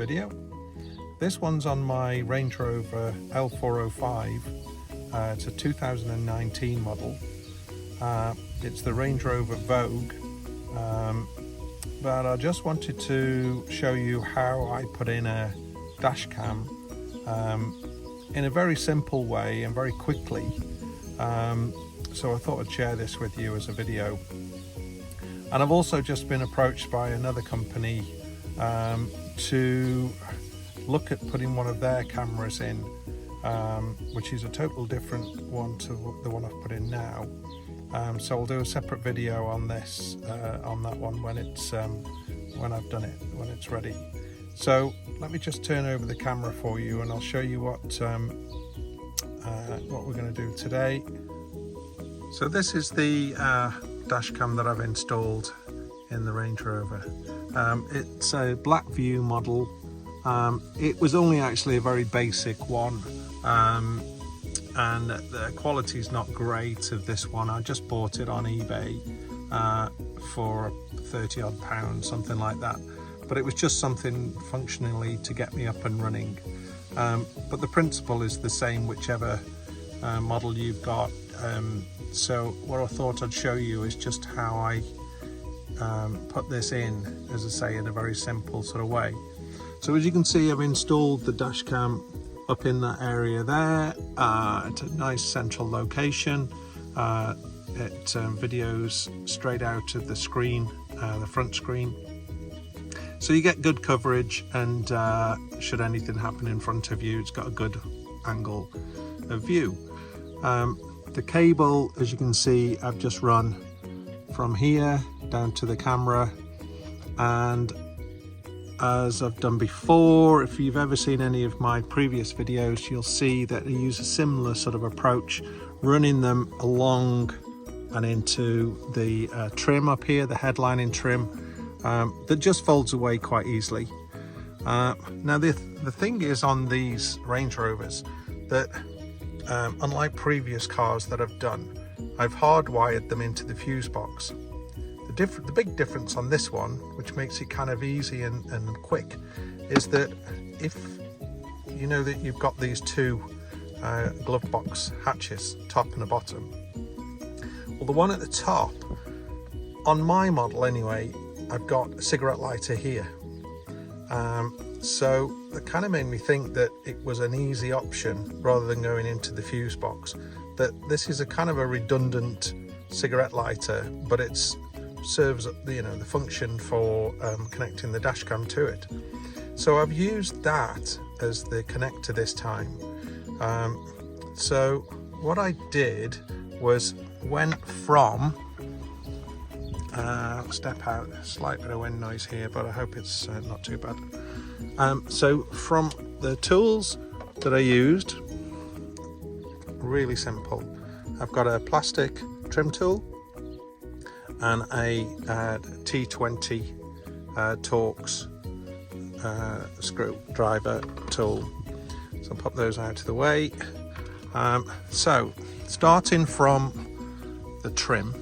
video. This one's on my Range Rover L405. It's a 2019 model. It's the Range Rover Vogue, but I just wanted to show you how I put in a dash cam in a very simple way and very quickly. So I thought I'd share this with you as a video. And I've also just been approached by another company to look at putting one of their cameras in, which is a total different one to the one I've put in now. So I'll do a separate video on this, on that one when I've done it, when it's ready. So let me just turn over the camera for you, and I'll show you what we're going to do today. So this is the dash cam that I've installed in the Range Rover. It's a black view model. It was only actually a very basic one, and the quality is not great of this one. I just bought it on eBay for £30 odd, something like that, but it was just something functionally to get me up and running. But the principle is the same whichever model you've got. So what I thought I'd show you is just how I put this in, as I say, in a very simple sort of way. So as you can see, I've installed the dash cam up in that area there. It's a nice central location. It videos straight out of the screen, the front screen. So you get good coverage, and should anything happen in front of you, it's got a good angle of view. The cable, as you can see, I've just run from here down to the camera, and as I've done before, if you've ever seen any of my previous videos, you'll see that I use a similar sort of approach, running them along and into the trim up here, the headlining trim, that just folds away quite easily. Now the thing is on these Range Rovers that unlike previous cars that I've done, I've hardwired them into the fuse box. The big difference on this one, which makes it kind of easy and quick, is that if you know that you've got these two glove box hatches, top and the bottom, well, the one at the top, on my model anyway, I've got a cigarette lighter here. So that kind of made me think that it was an easy option, rather than going into the fuse box, that this is a kind of a redundant cigarette lighter, but it's serves the function for connecting the dash cam to it. So I've used that as the connector this time. So what I did was went from step out, slight bit of wind noise here, but I hope it's not too bad. So from the tools that I used, really simple. I've got a plastic trim tool and a T20 Torx screwdriver tool. So I'll pop those out of the way. So starting from the trim,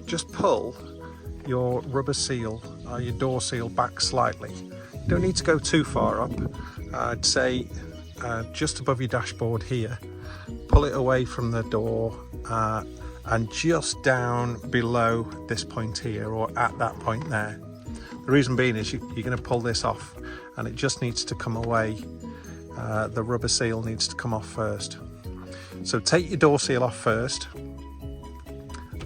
just pull your rubber seal, your door seal, back slightly. You don't need to go too far up. I'd say just above your dashboard here. Pull it away from the door and just down below this point here, or at that point there. The reason being is you're going to pull this off, and it just needs to come away. The rubber seal needs to come off first. So take your door seal off first,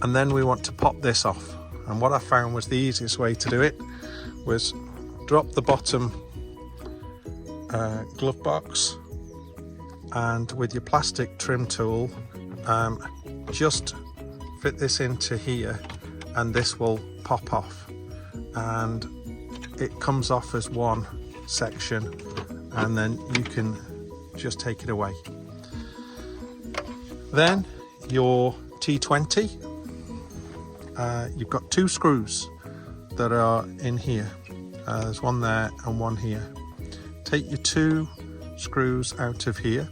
and then we want to pop this off. And what I found was the easiest way to do it was drop the bottom glove box, and with your plastic trim tool, just fit this into here, and this will pop off, and it comes off as one section, and then you can just take it away. Then your T20, you've got two screws that are in here. There's one there and one here. Take your two screws out of here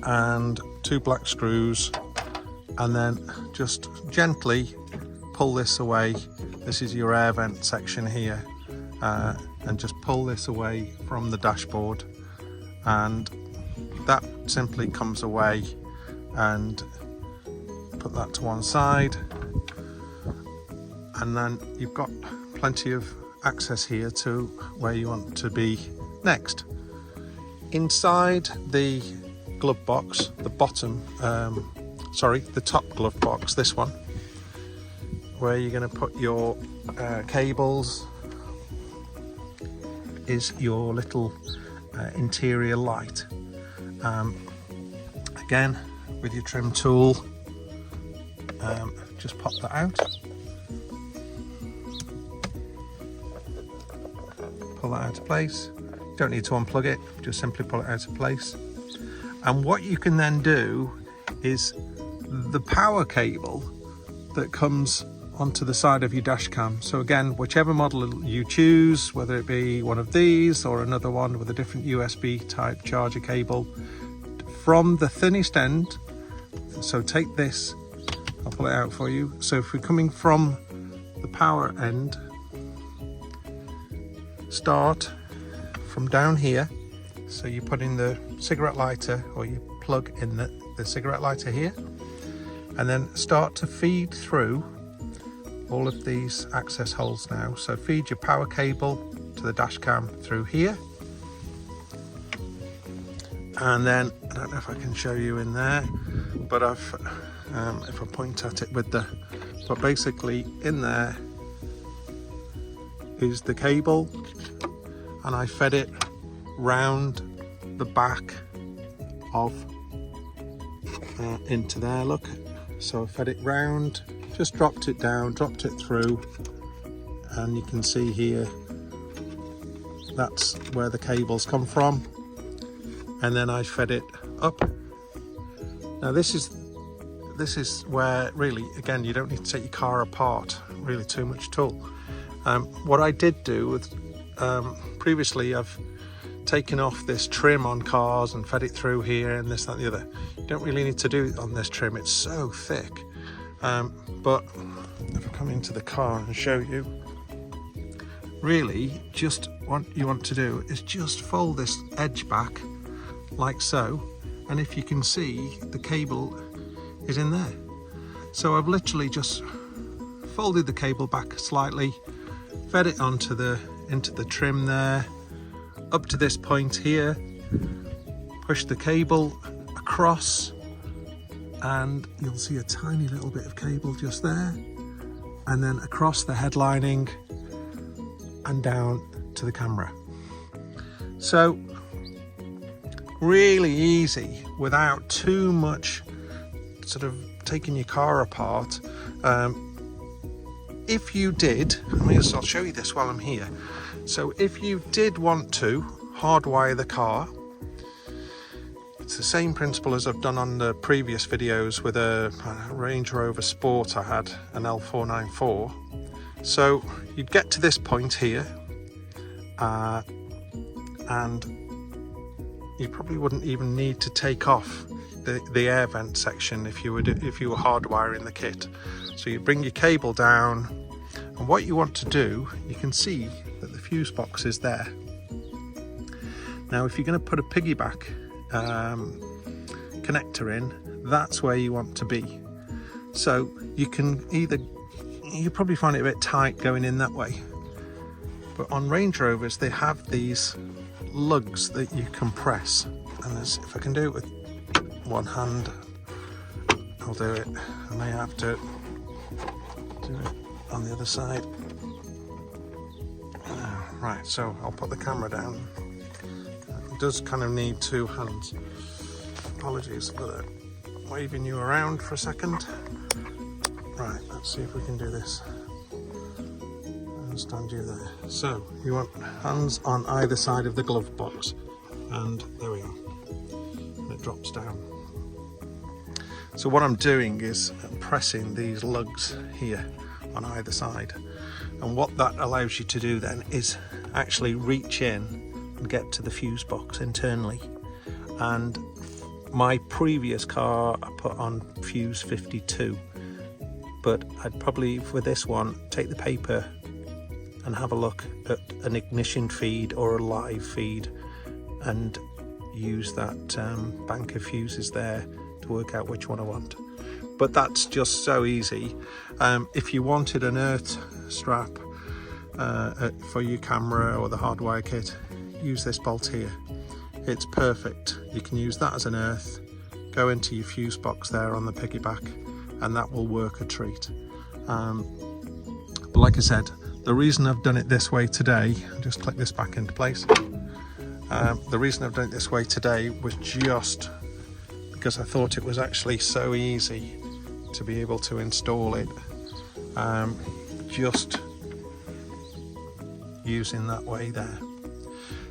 and two black screws, and then just gently pull this away. This is your air vent section here, and just pull this away from the dashboard, and that simply comes away, and put that to one side, and then you've got plenty of access here to where you want to be next. Inside the glove box, the top glove box, this one, where you're going to put your cables, is your little interior light. Again, with your trim tool, just pop that out, pull that out of place. Don't need to unplug it, just simply pull it out of place. And what you can then do is the power cable that comes onto the side of your dash cam. So again, whichever model you choose, whether it be one of these or another one with a different USB type charger cable, from the thinnest end, so take this, I'll pull it out for you. So if we're coming from the power end, start from down here, so you put in the cigarette lighter, or you plug in the cigarette lighter here, and then start to feed through all of these access holes now. So feed your power cable to the dash cam through here, and then I don't know if I can show you in there, but if I point at it with but basically in there is the cable, and I fed it round the back of into there, look. So I fed it round, just dropped it down, dropped it through, and you can see here that's where the cables come from, and then I fed it up. Now this is where really, again, you don't need to take your car apart really too much at all. What I did do with previously, I've taken off this trim on cars and fed it through here and this, that and the other. You don't really need to do it on this trim, it's so thick. But if I come into the car and show you, really just what you want to do is just fold this edge back like so, and if you can see, the cable is in there. So I've literally just folded the cable back slightly, fed it into the trim there, up to this point here, push the cable across, and you'll see a tiny little bit of cable just there, and then across the headlining and down to the camera. So really easy, without too much sort of taking your car apart. If you did, I'll show you this while I'm here. So if you did want to hardwire the car, it's the same principle as I've done on the previous videos with a Range Rover Sport I had, an L494. So you'd get to this point here, and you probably wouldn't even need to take off the air vent section if you were hardwiring the kit. So you bring your cable down, and what you want to do, you can see that the fuse box is there. Now if you're going to put a piggyback connector in, that's where you want to be. So you can you probably find it a bit tight going in that way, but on Range Rovers they have these lugs that you can press, and if I can do it with one hand, I'll do it. I may have to do it on the other side. Right, so I'll put the camera down. It does kind of need two hands. Apologies for waving you around for a second. Right, let's see if we can do this. I'll stand you there. So you want hands on either side of the glove box, and there we are. And it drops down. So what I'm doing is pressing these lugs here on either side, and what that allows you to do then is actually reach in and get to the fuse box internally. And my previous car I put on fuse 52, but I'd probably, for this one, take the paper and have a look at an ignition feed or a live feed and use that bank of fuses there to work out which one I want. But that's just so easy. If you wanted an earth strap for your camera or the hardwire kit, use this bolt here. It's perfect. You can use that as an earth, go into your fuse box there on the piggyback, and that will work a treat. But like I said, the reason I've done it this way today, just click this back into place. The reason I've done it this way today was just because I thought it was actually so easy to be able to install it, just using that way there.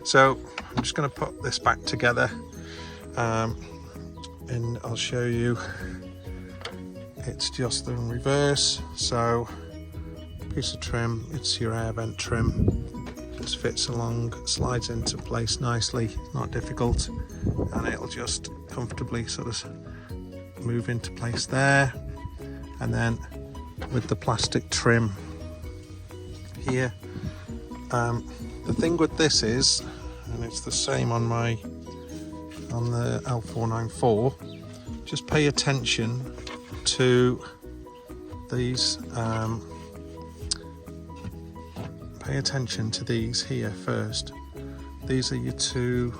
So I'm just going to put this back together, and I'll show you. It's just in reverse, so piece of trim, it's your air vent trim, just fits along, slides into place nicely, not difficult, and it'll just comfortably sort of move into place there. And then with the plastic trim here, the thing with this is, and it's the same on the L494, just pay attention to these, pay attention to these here first. These are your two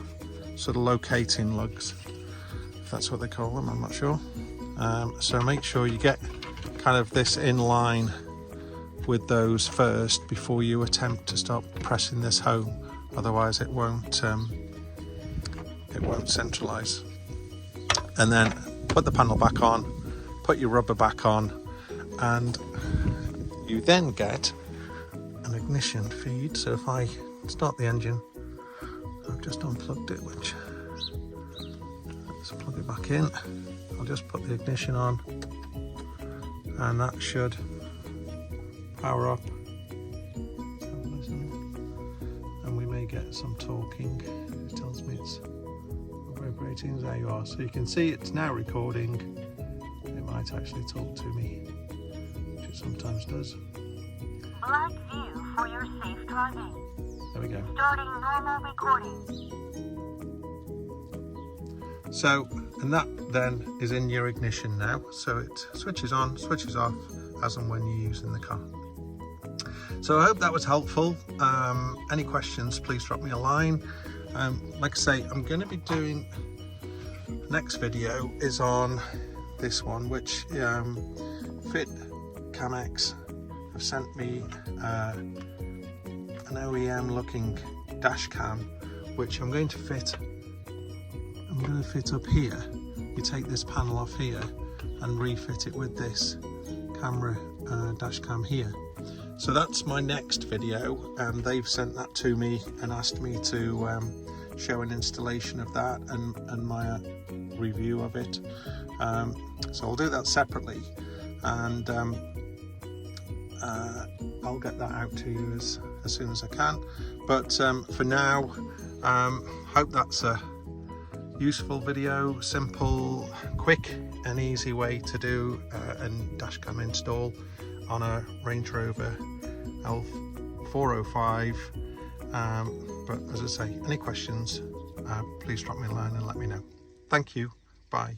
sort of locating lugs, if that's what they call them, I'm not sure. So make sure you get kind of this in line with those first before you attempt to start pressing this home, otherwise it won't centralize. And then put the panel back on, put your rubber back on, and you then get an ignition feed. So if I start the engine, I've just unplugged it, which, let's plug it back in. I'll just put the ignition on, and that should power up, and we may get some talking. It tells me it's vibrating. There you are. So you can see it's now recording. It might actually talk to me, which it sometimes does. Black view for your safe driving. There we go. Starting normal recording. So, and that then is in your ignition now. So it switches on, switches off as and when you're using the car. So I hope that was helpful. Any questions, please drop me a line. Like I say, I'm going to be doing, next video is on this one, which Fit Camex have sent me an OEM looking dash cam, which I'm going to fit up here. You take this panel off here and refit it with this camera dash cam here. So that's my next video, and they've sent that to me and asked me to show an installation of that and my review of it. So I'll do that separately, and I'll get that out to you as soon as I can. But for now, hope that's a useful video, simple, quick and easy way to do a dashcam install on a Range Rover L405. But as I say, any questions, please drop me a line and let me know. Thank you. Bye.